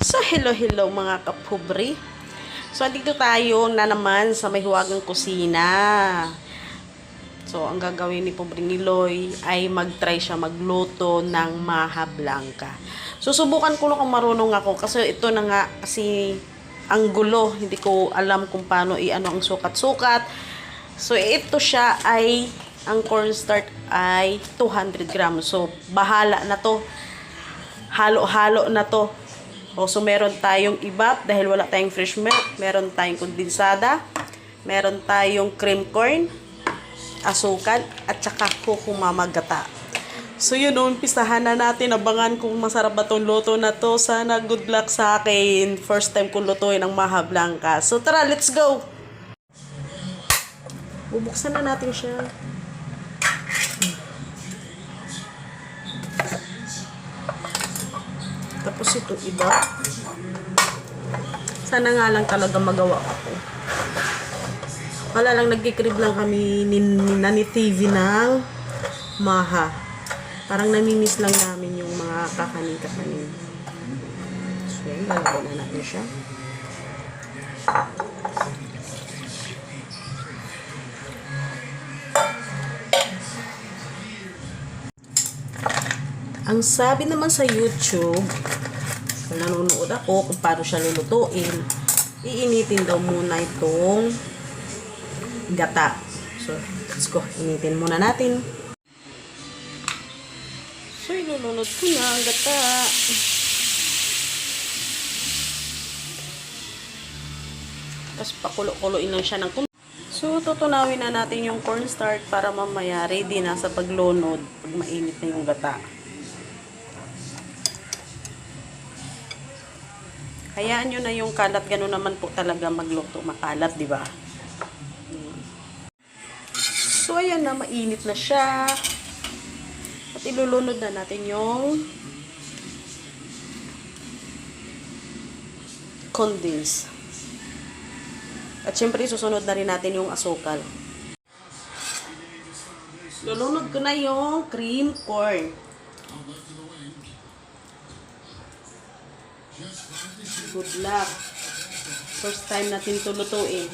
So, hello mga kapubri. So, dito tayo na naman sa may huwagang kusina. So, ang gagawin ni Pobring Iloy ay mag-try siya magluto ng maha blanca. Susubukan ko lang kung marunong ako kasi ito na nga kasi ang gulo. Hindi ko alam kung paano i-ano ang sukat-sukat. So, ito siya ay ang cornstarch ay 200 grams. So, bahala na to. Halo-halo na to. So, meron tayong ibap dahil wala tayong fresh milk. Meron tayong kondensada. Meron tayong cream corn, asukal, at saka kukumamagata. So, yun, umpisahan na natin. Abangan kung masarap ba itong luto na to. Sana good luck sa akin. First time kong lutuin ang maha blanca. So, tara, let's go! Bubuksan na natin siya. Tapos ito iba. Sana nga lang talaga magawa ako. Wala lang, nagkikrib lang kami ni TV ng maha. Parang namimiss lang namin yung mga kakanin-kakanin. So yan, lalagyan na natin siya. Ang sabi naman sa YouTube, kung nanonood ako kung paano siya lulutuin, iinitin daw muna itong gata. So, let's go. Initin muna natin. So, ilulunod ko na ang gata. Tapos, pakulo-kuloin lang siya ng kunti. So, tutunawin na natin yung cornstarch para mamaya ready na sa paglunod pag mainit na yung gata. Hayaan nyo na yung kalat. Ganun naman po talaga magluto. Makalat, di ba? So, ayan na. Mainit na siya. At ilulunod na natin yung condense. At syempre, susunod na rin natin yung asukal. Lulunod ko na yung cream corn. Good luck. First time natin ito lutuin.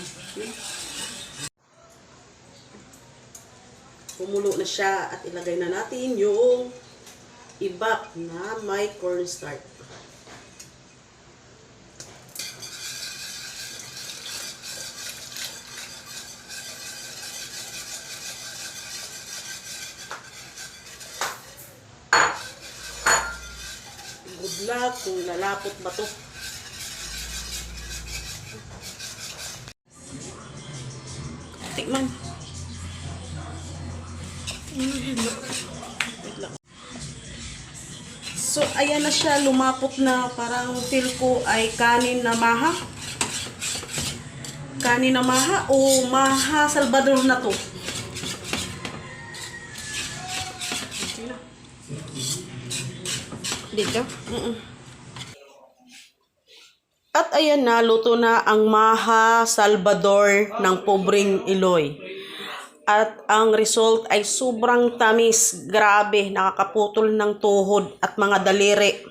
Kumulo na siya at ilagay na natin yung ibap na may cornstarch. Good luck kung lalapot ba to. Tikman. So, ayan na siya. Lumapot na. Parang feel ko ay kanin na maha. Kanin na maha o maha Salvador na to. Dito? At ayan na, luto na ang maha Salvador ng Pobring Iloy. At ang result ay sobrang tamis. Grabe, nakakaputol ng tuhod at mga daliri.